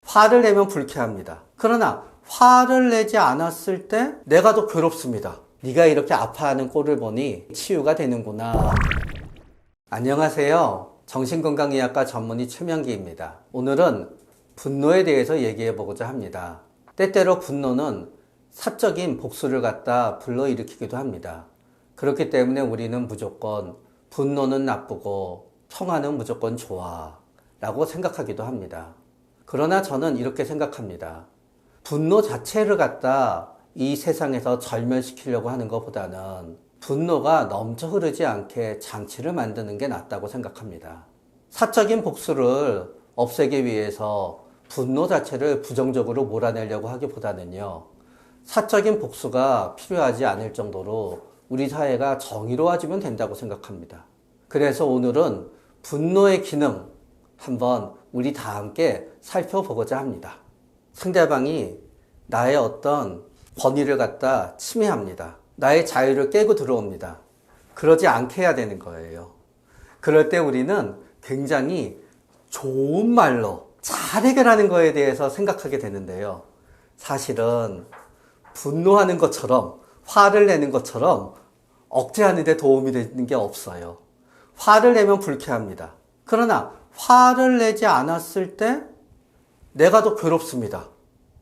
화를 내면 불쾌합니다. 그러나 화를 내지 않았을 때 내가 더 괴롭습니다. 네가 이렇게 아파하는 꼴을 보니 치유가 되는구나. 안녕하세요. 정신건강의학과 전문의 최명기입니다. 오늘은 분노에 대해서 얘기해 보고자 합니다. 때때로 분노는 사적인 복수를 갖다 불러일으키기도 합니다. 그렇기 때문에 우리는 무조건 분노는 나쁘고 평화는 무조건 좋아 라고 생각하기도 합니다. 그러나 저는 이렇게 생각합니다. 분노 자체를 갖다 이 세상에서 절멸시키려고 하는 것보다는 분노가 넘쳐 흐르지 않게 장치를 만드는 게 낫다고 생각합니다. 사적인 복수를 없애기 위해서 분노 자체를 부정적으로 몰아내려고 하기보다는요, 사적인 복수가 필요하지 않을 정도로 우리 사회가 정의로워지면 된다고 생각합니다. 그래서 오늘은 분노의 기능 한번 우리 다 함께 살펴보고자 합니다. 상대방이 나의 어떤 권위를 갖다 침해합니다. 나의 자유를 깨고 들어옵니다. 그러지 않게 해야 되는 거예요. 그럴 때 우리는 굉장히 좋은 말로 잘 해결하는 거에 대해서 생각하게 되는데요. 사실은 분노하는 것처럼, 화를 내는 것처럼 억제하는 데 도움이 되는 게 없어요. 화를 내면 불쾌합니다. 그러나 화를 내지 않았을 때 내가 더 괴롭습니다.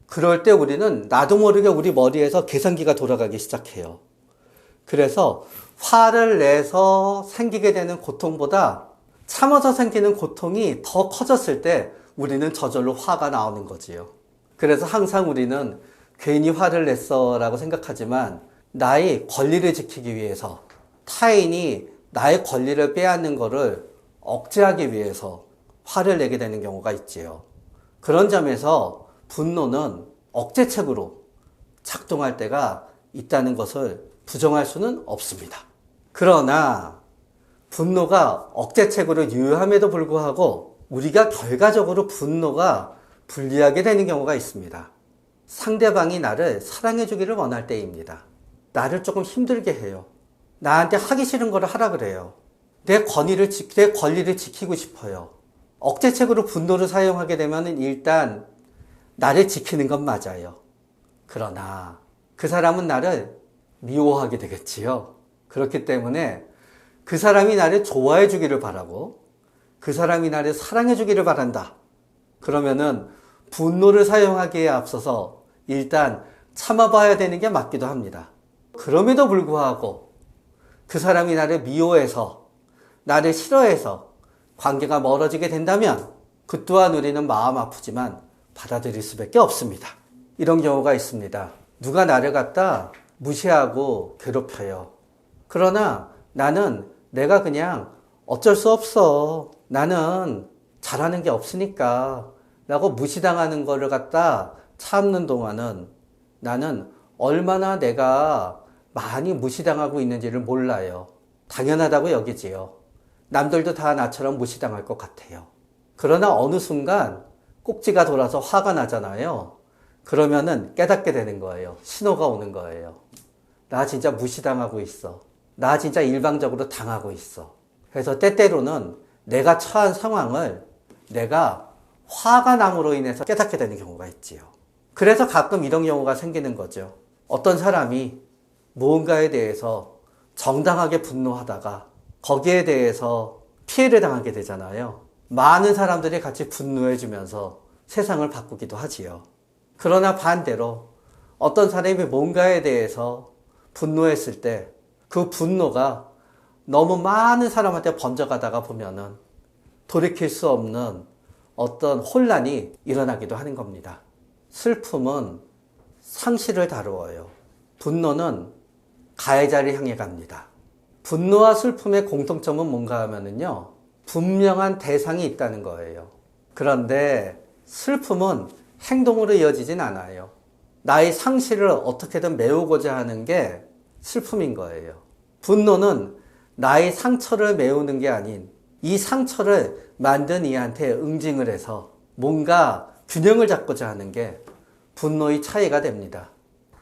그럴 때 우리는 나도 모르게 우리 머리에서 계산기가 돌아가기 시작해요. 그래서 화를 내서 생기게 되는 고통보다 참아서 생기는 고통이 더 커졌을 때 우리는 저절로 화가 나오는 거지요. 그래서 항상 우리는 괜히 화를 냈어 라고 생각하지만 나의 권리를 지키기 위해서 타인이 나의 권리를 빼앗는 것을 억제하기 위해서 화를 내게 되는 경우가 있지요. 그런 점에서 분노는 억제책으로 작동할 때가 있다는 것을 부정할 수는 없습니다. 그러나 분노가 억제책으로 유효함에도 불구하고 우리가 결과적으로 분노가 불리하게 되는 경우가 있습니다. 상대방이 나를 사랑해 주기를 원할 때입니다. 나를 조금 힘들게 해요. 나한테 하기 싫은 거를 하라 그래요. 내 권리를 지키고 싶어요. 억제책으로 분노를 사용하게 되면 일단 나를 지키는 건 맞아요. 그러나 그 사람은 나를 미워하게 되겠지요. 그렇기 때문에 그 사람이 나를 좋아해 주기를 바라고 그 사람이 나를 사랑해 주기를 바란다. 그러면은 분노를 사용하기에 앞서서 일단 참아봐야 되는 게 맞기도 합니다. 그럼에도 불구하고 그 사람이 나를 미워해서 나를 싫어해서 관계가 멀어지게 된다면 그 또한 우리는 마음 아프지만 받아들일 수밖에 없습니다. 이런 경우가 있습니다. 누가 나를 갖다 무시하고 괴롭혀요. 그러나 나는 내가 그냥 어쩔 수 없어. 나는 잘하는 게 없으니까 라고 무시당하는 거를 갖다 참는 동안은 나는 얼마나 내가 많이 무시당하고 있는지를 몰라요. 당연하다고 여기지요. 남들도 다 나처럼 무시당할 것 같아요. 그러나 어느 순간 꼭지가 돌아서 화가 나잖아요. 그러면은 깨닫게 되는 거예요. 신호가 오는 거예요. 나 진짜 무시당하고 있어. 나 진짜 일방적으로 당하고 있어. 그래서 때때로는 내가 처한 상황을 내가 화가 남으로 인해서 깨닫게 되는 경우가 있지요. 그래서 가끔 이런 경우가 생기는 거죠. 어떤 사람이 무언가에 대해서 정당하게 분노하다가 거기에 대해서 피해를 당하게 되잖아요. 많은 사람들이 같이 분노해주면서 세상을 바꾸기도 하지요. 그러나 반대로 어떤 사람이 뭔가에 대해서 분노했을 때 그 분노가 너무 많은 사람한테 번져가다가 보면은 돌이킬 수 없는 어떤 혼란이 일어나기도 하는 겁니다. 슬픔은 상실을 다루어요. 분노는 가해자를 향해 갑니다. 분노와 슬픔의 공통점은 뭔가 하면은요, 분명한 대상이 있다는 거예요. 그런데 슬픔은 행동으로 이어지진 않아요. 나의 상실을 어떻게든 메우고자 하는 게 슬픔인 거예요. 분노는 나의 상처를 메우는 게 아닌 이 상처를 만든 이한테 응징을 해서 뭔가 균형을 잡고자 하는 게 분노의 차이가 됩니다.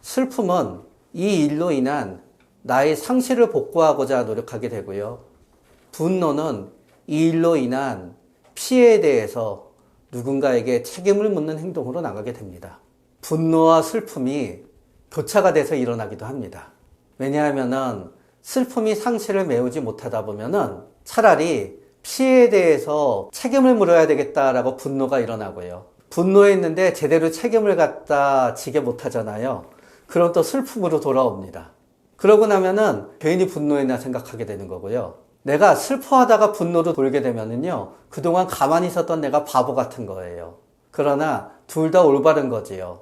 슬픔은 이 일로 인한 나의 상실을 복구하고자 노력하게 되고요. 분노는 이 일로 인한 피해에 대해서 누군가에게 책임을 묻는 행동으로 나가게 됩니다. 분노와 슬픔이 교차가 돼서 일어나기도 합니다. 왜냐하면은 슬픔이 상실을 메우지 못하다 보면은 차라리 피해에 대해서 책임을 물어야 되겠다라고 분노가 일어나고요. 분노했는데 제대로 책임을 갖다 지게 못하잖아요. 그럼 또 슬픔으로 돌아옵니다. 그러고 나면은 괜히 분노했나 생각하게 되는 거고요. 내가 슬퍼하다가 분노로 돌게 되면은요, 그동안 가만히 있었던 내가 바보 같은 거예요. 그러나 둘 다 올바른 거지요.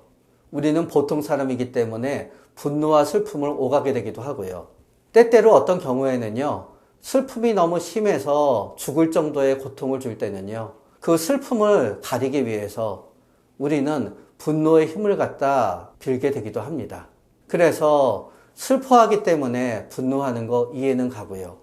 우리는 보통 사람이기 때문에 분노와 슬픔을 오가게 되기도 하고요. 때때로 어떤 경우에는요, 슬픔이 너무 심해서 죽을 정도의 고통을 줄 때는요, 그 슬픔을 가리기 위해서 우리는 분노의 힘을 갖다 빌게 되기도 합니다. 그래서 슬퍼하기 때문에 분노하는 거 이해는 가고요.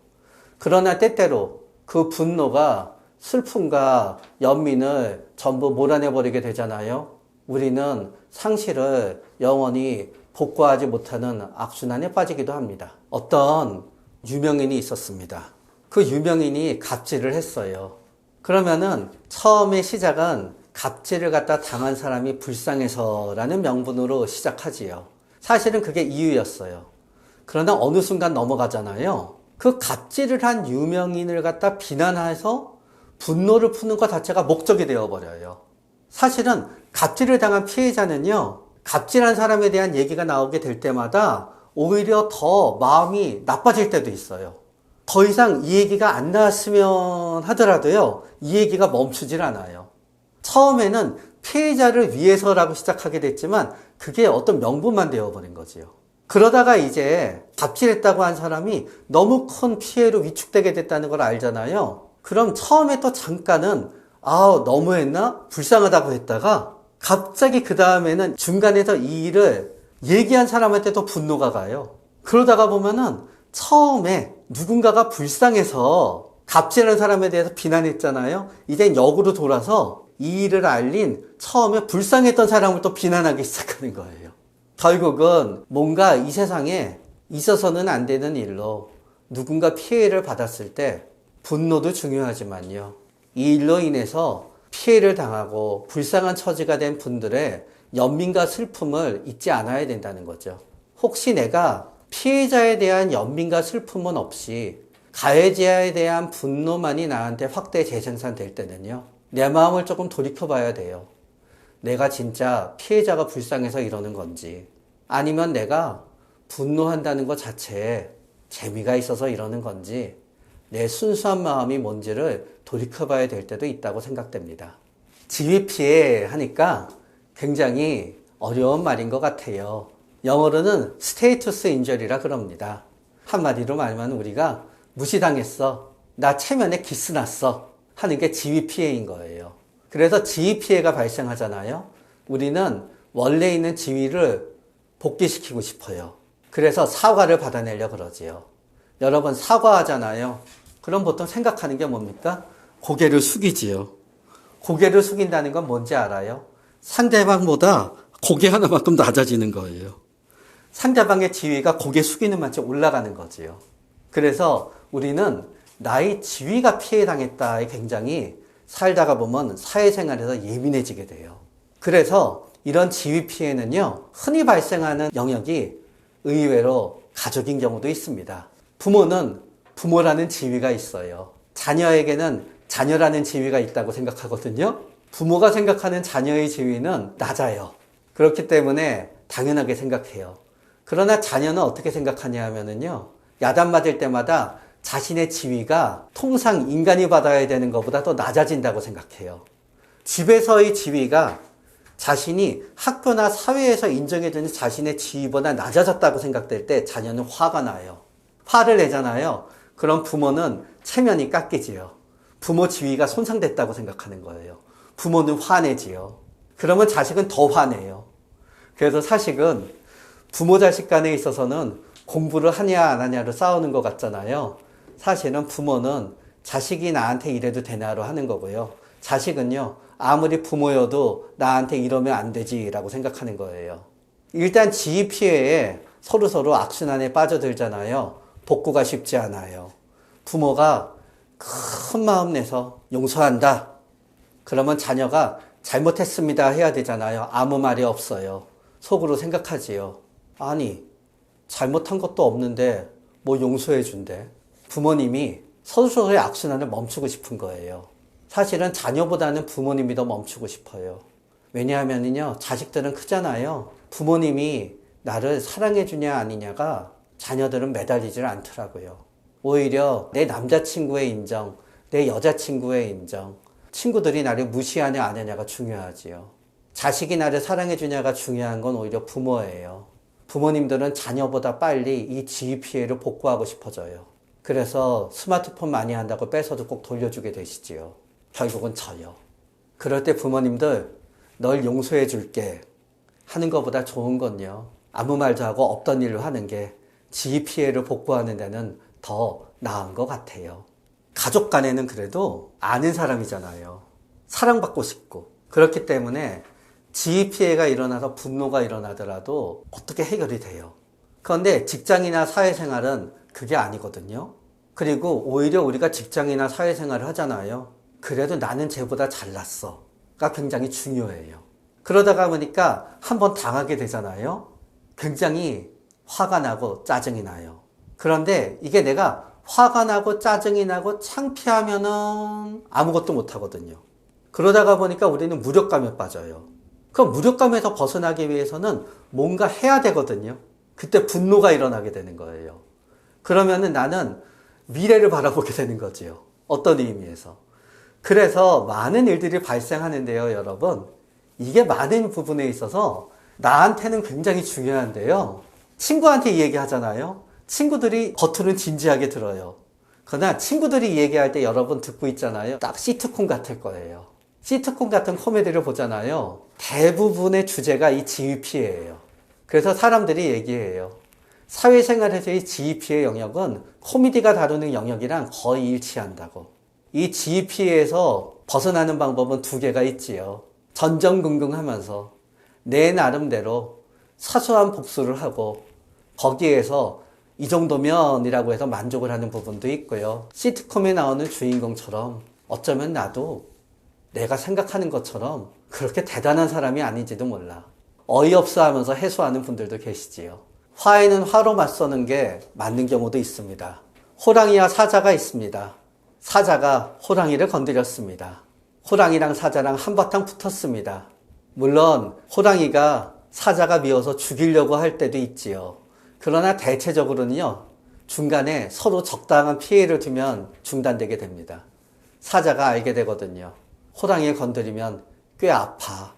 그러나 때때로 그 분노가 슬픔과 연민을 전부 몰아내버리게 되잖아요. 우리는 상실을 영원히 복구하지 못하는 악순환에 빠지기도 합니다. 어떤 유명인이 있었습니다. 그 유명인이 갑질을 했어요. 그러면은 처음에 시작은 갑질을 갖다 당한 사람이 불쌍해서라는 명분으로 시작하지요. 사실은 그게 이유였어요. 그러나 어느 순간 넘어가잖아요. 그 갑질을 한 유명인을 갖다 비난해서 분노를 푸는 것 자체가 목적이 되어버려요. 사실은 갑질을 당한 피해자는요, 갑질한 사람에 대한 얘기가 나오게 될 때마다 오히려 더 마음이 나빠질 때도 있어요. 더 이상 이 얘기가 안 나왔으면 하더라도요, 이 얘기가 멈추질 않아요. 처음에는 피해자를 위해서라고 시작하게 됐지만 그게 어떤 명분만 되어버린 거지요. 그러다가 이제 갑질했다고 한 사람이 너무 큰 피해로 위축되게 됐다는 걸 알잖아요. 그럼 처음에 또 잠깐은 너무했나? 불쌍하다고 했다가 갑자기 그 다음에는 중간에서 이 일을 얘기한 사람한테 또 분노가 가요. 그러다가 보면은 처음에 누군가가 불쌍해서 갑질한 사람에 대해서 비난했잖아요. 이젠 역으로 돌아서 이 일을 알린 처음에 불쌍했던 사람을 또 비난하기 시작하는 거예요. 결국은 뭔가 이 세상에 있어서는 안 되는 일로 누군가 피해를 받았을 때 분노도 중요하지만요. 이 일로 인해서 피해를 당하고 불쌍한 처지가 된 분들의 연민과 슬픔을 잊지 않아야 된다는 거죠. 혹시 내가 피해자에 대한 연민과 슬픔은 없이 가해자에 대한 분노만이 나한테 확대 재생산될 때는요, 내 마음을 조금 돌이켜봐야 돼요. 내가 진짜 피해자가 불쌍해서 이러는 건지, 아니면 내가 분노한다는 것 자체에 재미가 있어서 이러는 건지, 내 순수한 마음이 뭔지를 돌이켜봐야 될 때도 있다고 생각됩니다. 지위피해 하니까 굉장히 어려운 말인 것 같아요. 영어로는 스테이투스 인저리라 그럽니다. 한마디로 말하면 우리가 무시당했어, 나 체면에 기스 났어 하는 게 지위피해인 거예요. 그래서 지위피해가 발생하잖아요. 우리는 원래 있는 지위를 복귀시키고 싶어요. 그래서 사과를 받아내려 그러지요. 여러분, 사과하잖아요. 그럼 보통 생각하는 게 뭡니까? 고개를 숙이지요. 고개를 숙인다는 건 뭔지 알아요? 상대방보다 고개 하나만큼 낮아지는 거예요. 상대방의 지위가 고개 숙이는 만큼 올라가는 거지요. 그래서 우리는 나의 지위가 피해당했다에 굉장히 살다가 보면 사회생활에서 예민해지게 돼요. 그래서 이런 지위 피해는요, 흔히 발생하는 영역이 의외로 가족인 경우도 있습니다. 부모는 부모라는 지위가 있어요. 자녀에게는 자녀라는 지위가 있다고 생각하거든요. 부모가 생각하는 자녀의 지위는 낮아요. 그렇기 때문에 당연하게 생각해요. 그러나 자녀는 어떻게 생각하냐 하면은요, 야단 맞을 때마다 자신의 지위가 통상 인간이 받아야 되는 것보다 더 낮아진다고 생각해요. 집에서의 지위가 자신이 학교나 사회에서 인정해주는 자신의 지위보다 낮아졌다고 생각될 때 자녀는 화가 나요. 화를 내잖아요. 그럼 부모는 체면이 깎이지요. 부모 지위가 손상됐다고 생각하는 거예요. 부모는 화내지요. 그러면 자식은 더 화내요. 그래서 사실은 부모 자식 간에 있어서는 공부를 하냐 안 하냐로 싸우는 것 같잖아요. 사실은 부모는 자식이 나한테 이래도 되나로 하는 거고요. 자식은요, 아무리 부모여도 나한테 이러면 안 되지라고 생각하는 거예요. 일단 지위 피해에 서로서로 악순환에 빠져들잖아요. 복구가 쉽지 않아요. 부모가 큰 마음 내서 용서한다. 그러면 자녀가 잘못했습니다 해야 되잖아요. 아무 말이 없어요. 속으로 생각하지요. 아니, 잘못한 것도 없는데 뭐 용서해 준대. 부모님이 서로서로의 악순환을 멈추고 싶은 거예요. 사실은 자녀보다는 부모님이 더 멈추고 싶어요. 왜냐하면요, 자식들은 크잖아요. 부모님이 나를 사랑해 주냐 아니냐가 자녀들은 매달리질 않더라고요. 오히려 내 남자친구의 인정, 내 여자친구의 인정, 친구들이 나를 무시하냐 안 하냐가 중요하지요. 자식이 나를 사랑해 주냐가 중요한 건 오히려 부모예요. 부모님들은 자녀보다 빨리 이 지위 피해를 복구하고 싶어져요. 그래서 스마트폰 많이 한다고 뺏어도 꼭 돌려주게 되시지요. 결국은 져요. 그럴 때 부모님들 널 용서해 줄게 하는 것보다 좋은 건요, 아무 말도 하고 없던 일로 하는 게 지위 피해를 복구하는 데는 더 나은 것 같아요. 가족 간에는 그래도 아는 사람이잖아요. 사랑받고 싶고. 그렇기 때문에 지위 피해가 일어나서 분노가 일어나더라도 어떻게 해결이 돼요. 그런데 직장이나 사회생활은 그게 아니거든요. 그리고 오히려 우리가 직장이나 사회생활을 하잖아요. 그래도 나는 쟤보다 잘났어가 굉장히 중요해요. 그러다가 보니까 한번 당하게 되잖아요. 굉장히 화가 나고 짜증이 나요. 그런데 이게 내가 화가 나고 짜증이 나고 창피하면은 아무것도 못 하거든요. 그러다가 보니까 우리는 무력감에 빠져요. 그 무력감에서 벗어나기 위해서는 뭔가 해야 되거든요. 그때 분노가 일어나게 되는 거예요. 그러면은 나는 미래를 바라보게 되는 거지요. 어떤 의미에서. 그래서 많은 일들이 발생하는데요, 여러분. 이게 많은 부분에 있어서 나한테는 굉장히 중요한데요. 친구한테 이 얘기 하잖아요. 친구들이 겉으로는 진지하게 들어요. 그러나 친구들이 얘기할 때 여러분 듣고 있잖아요. 딱 시트콤 같을 거예요. 시트콤 같은 코미디를 보잖아요. 대부분의 주제가 이 지위 피해예요. 그래서 사람들이 얘기해요. 사회생활에서의 지위 피해 영역은 코미디가 다루는 영역이랑 거의 일치한다고. 이 지위 피해에서 벗어나는 방법은 두 개가 있지요. 전전긍긍하면서 내 나름대로 사소한 복수를 하고 거기에서 이 정도면이라고 해서 만족을 하는 부분도 있고요. 시트콤에 나오는 주인공처럼 어쩌면 나도 내가 생각하는 것처럼 그렇게 대단한 사람이 아닌지도 몰라. 어이없어 하면서 해소하는 분들도 계시지요. 화에는 화로 맞서는 게 맞는 경우도 있습니다. 호랑이와 사자가 있습니다. 사자가 호랑이를 건드렸습니다. 호랑이랑 사자랑 한바탕 붙었습니다. 물론 호랑이가 사자가 미워서 죽이려고 할 때도 있지요. 그러나 대체적으로는요, 중간에 서로 적당한 피해를 두면 중단되게 됩니다. 사자가 알게 되거든요. 호랑이를 건드리면 꽤 아파.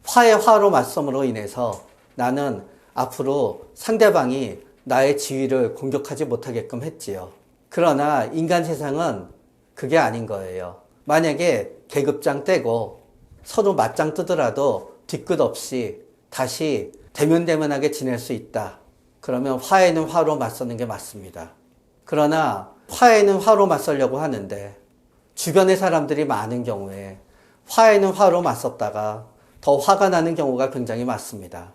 화에 화로 맞섬으로 인해서 나는 앞으로 상대방이 나의 지위를 공격하지 못하게끔 했지요. 그러나 인간 세상은 그게 아닌 거예요. 만약에 계급장 떼고 서로 맞짱 뜨더라도 뒤끝 없이 다시 대면대면하게 지낼 수 있다. 그러면 화에는 화로 맞서는 게 맞습니다. 그러나 화에는 화로 맞서려고 하는데 주변의 사람들이 많은 경우에 화에는 화로 맞섰다가 더 화가 나는 경우가 굉장히 많습니다.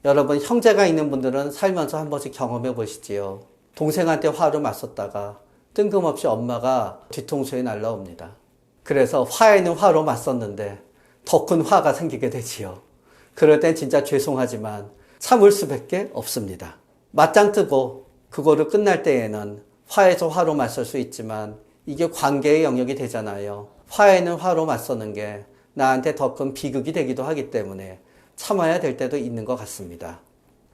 여러분, 형제가 있는 분들은 살면서 한 번씩 경험해 보시지요. 동생한테 화로 맞섰다가 뜬금없이 엄마가 뒤통수에 날라옵니다. 그래서 화에는 화로 맞섰는데 더 큰 화가 생기게 되지요. 그럴 땐 진짜 죄송하지만 참을 수밖에 없습니다. 맞짱 뜨고 그거를 끝날 때에는 화에서 화로 맞설 수 있지만 이게 관계의 영역이 되잖아요. 화에는 화로 맞서는 게 나한테 더 큰 비극이 되기도 하기 때문에 참아야 될 때도 있는 것 같습니다.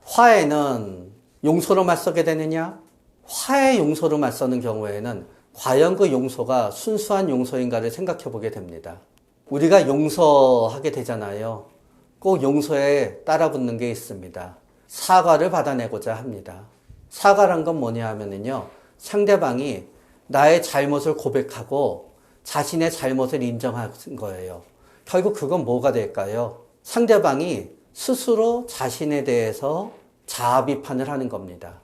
화에는 용서로 맞서게 되느냐? 화에 용서로 맞서는 경우에는 과연 그 용서가 순수한 용서인가를 생각해 보게 됩니다. 우리가 용서하게 되잖아요. 꼭 용서에 따라붙는 게 있습니다. 사과를 받아내고자 합니다. 사과란 건 뭐냐 하면은요, 상대방이 나의 잘못을 고백하고 자신의 잘못을 인정하는 거예요. 결국 그건 뭐가 될까요? 상대방이 스스로 자신에 대해서 자아 비판을 하는 겁니다.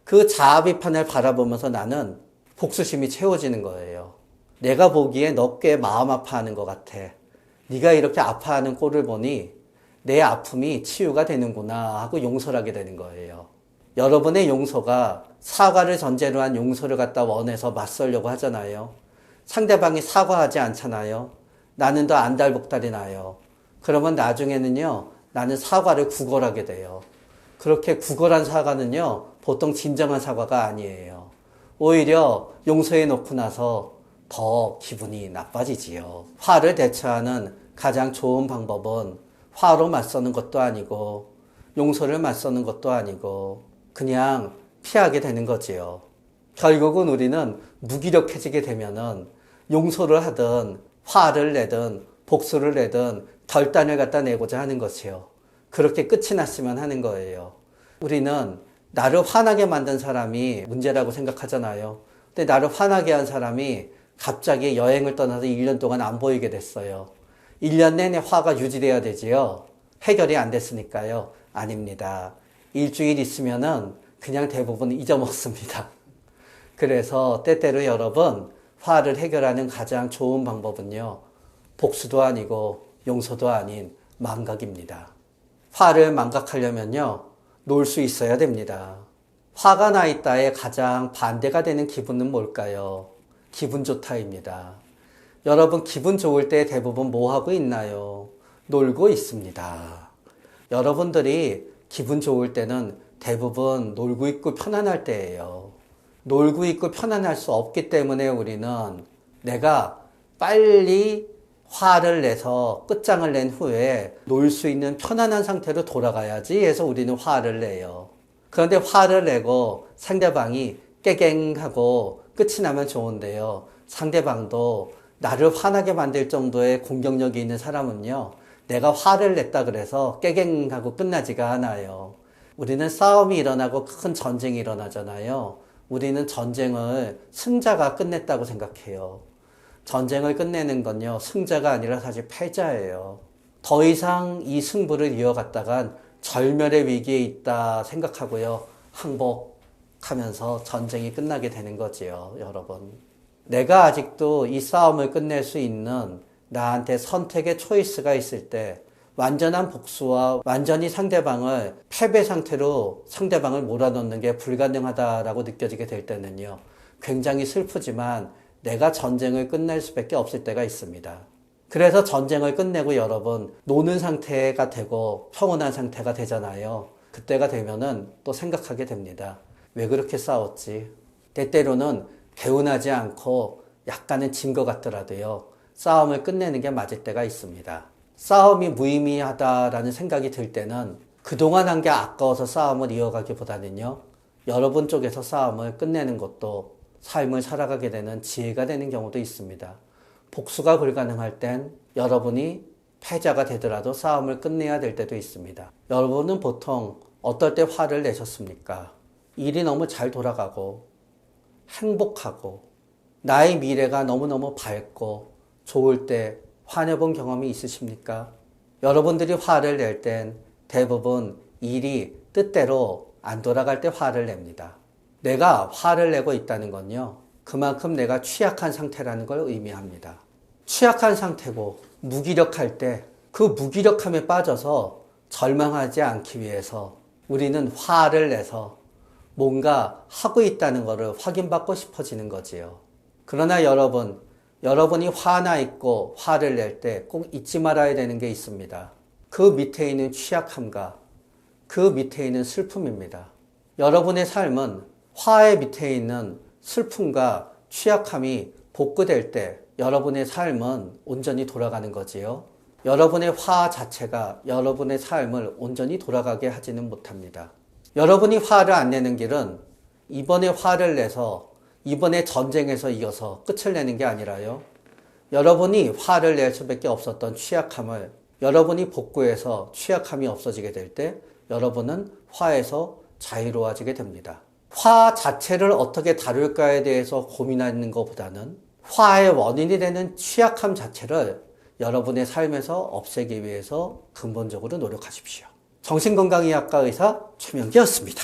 그 자아 비판을 바라보면서 나는 복수심이 채워지는 거예요. 내가 보기에 너 꽤 마음 아파하는 것 같아. 네가 이렇게 아파하는 꼴을 보니 내 아픔이 치유가 되는구나 하고 용서를 하게 되는 거예요. 여러분의 용서가 사과를 전제로 한 용서를 갖다 원해서 맞서려고 하잖아요. 상대방이 사과하지 않잖아요. 나는 더 안달복달이 나요. 그러면 나중에는요, 나는 사과를 구걸하게 돼요. 그렇게 구걸한 사과는요, 보통 진정한 사과가 아니에요. 오히려 용서해 놓고 나서 더 기분이 나빠지지요. 화를 대처하는 가장 좋은 방법은 화로 맞서는 것도 아니고 용서를 맞서는 것도 아니고 그냥 피하게 되는 거지요. 결국은 우리는 무기력해지게 되면은 용서를 하든 화를 내든 복수를 내든 결단을 갖다 내고자 하는 것이요. 그렇게 끝이 났으면 하는 거예요. 우리는 나를 화나게 만든 사람이 문제라고 생각하잖아요. 근데 나를 화나게 한 사람이 갑자기 여행을 떠나서 1년 동안 안 보이게 됐어요. 1년 내내 화가 유지돼야 되지요. 해결이 안 됐으니까요. 아닙니다. 일주일 있으면은 그냥 대부분 잊어먹습니다. 그래서 때때로 여러분, 화를 해결하는 가장 좋은 방법은요, 복수도 아니고 용서도 아닌 망각입니다. 화를 망각하려면요, 놀 수 있어야 됩니다. 화가 나 있다에 가장 반대가 되는 기분은 뭘까요? 기분 좋다입니다. 여러분, 기분 좋을 때 대부분 뭐 하고 있나요? 놀고 있습니다. 여러분들이 기분 좋을 때는 대부분 놀고 있고 편안할 때예요. 놀고 있고 편안할 수 없기 때문에 우리는 내가 빨리 화를 내서 끝장을 낸 후에 놀 수 있는 편안한 상태로 돌아가야지 해서 우리는 화를 내요. 그런데 화를 내고 상대방이 깨갱하고 끝이 나면 좋은데요. 상대방도 나를 화나게 만들 정도의 공격력이 있는 사람은요, 내가 화를 냈다 그래서 깨갱하고 끝나지가 않아요. 우리는 싸움이 일어나고 큰 전쟁이 일어나잖아요. 우리는 전쟁을 승자가 끝냈다고 생각해요. 전쟁을 끝내는 건요, 승자가 아니라 사실 패자예요. 더 이상 이 승부를 이어갔다간 절멸의 위기에 있다 생각하고요, 항복하면서 전쟁이 끝나게 되는 거지요, 여러분. 내가 아직도 이 싸움을 끝낼 수 있는 나한테 선택의 초이스가 있을 때 완전한 복수와 완전히 상대방을 패배 상태로 상대방을 몰아넣는 게 불가능하다라고 느껴지게 될 때는요, 굉장히 슬프지만 내가 전쟁을 끝낼 수밖에 없을 때가 있습니다. 그래서 전쟁을 끝내고 여러분 노는 상태가 되고 평온한 상태가 되잖아요. 그때가 되면은 또 생각하게 됩니다. 왜 그렇게 싸웠지? 때때로는 개운하지 않고 약간은 진 것 같더라도요, 싸움을 끝내는 게 맞을 때가 있습니다. 싸움이 무의미하다라는 생각이 들 때는 그동안 한 게 아까워서 싸움을 이어가기보다는요, 여러분 쪽에서 싸움을 끝내는 것도 삶을 살아가게 되는 지혜가 되는 경우도 있습니다. 복수가 불가능할 땐 여러분이 패자가 되더라도 싸움을 끝내야 될 때도 있습니다. 여러분은 보통 어떨 때 화를 내셨습니까? 일이 너무 잘 돌아가고 행복하고 나의 미래가 너무너무 밝고 좋을 때 화내본 경험이 있으십니까? 여러분들이 화를 낼 땐 대부분 일이 뜻대로 안 돌아갈 때 화를 냅니다. 내가 화를 내고 있다는 건요, 그만큼 내가 취약한 상태라는 걸 의미합니다. 취약한 상태고 무기력할 때 그 무기력함에 빠져서 절망하지 않기 위해서 우리는 화를 내서 뭔가 하고 있다는 것을 확인받고 싶어지는 거지요. 그러나 여러분이 화나 있고 화를 낼 때 꼭 잊지 말아야 되는 게 있습니다. 그 밑에 있는 취약함과 그 밑에 있는 슬픔입니다. 여러분의 삶은 화의 밑에 있는 슬픔과 취약함이 복구될 때 여러분의 삶은 온전히 돌아가는 거지요. 여러분의 화 자체가 여러분의 삶을 온전히 돌아가게 하지는 못합니다. 여러분이 화를 안 내는 길은 이번에 화를 내서 이번에 전쟁에서 이어서 끝을 내는 게 아니라요, 여러분이 화를 낼 수밖에 없었던 취약함을 여러분이 복구해서 취약함이 없어지게 될 때 여러분은 화에서 자유로워지게 됩니다. 화 자체를 어떻게 다룰까에 대해서 고민하는 것보다는 화의 원인이 되는 취약함 자체를 여러분의 삶에서 없애기 위해서 근본적으로 노력하십시오. 정신건강의학과 의사 최명기였습니다.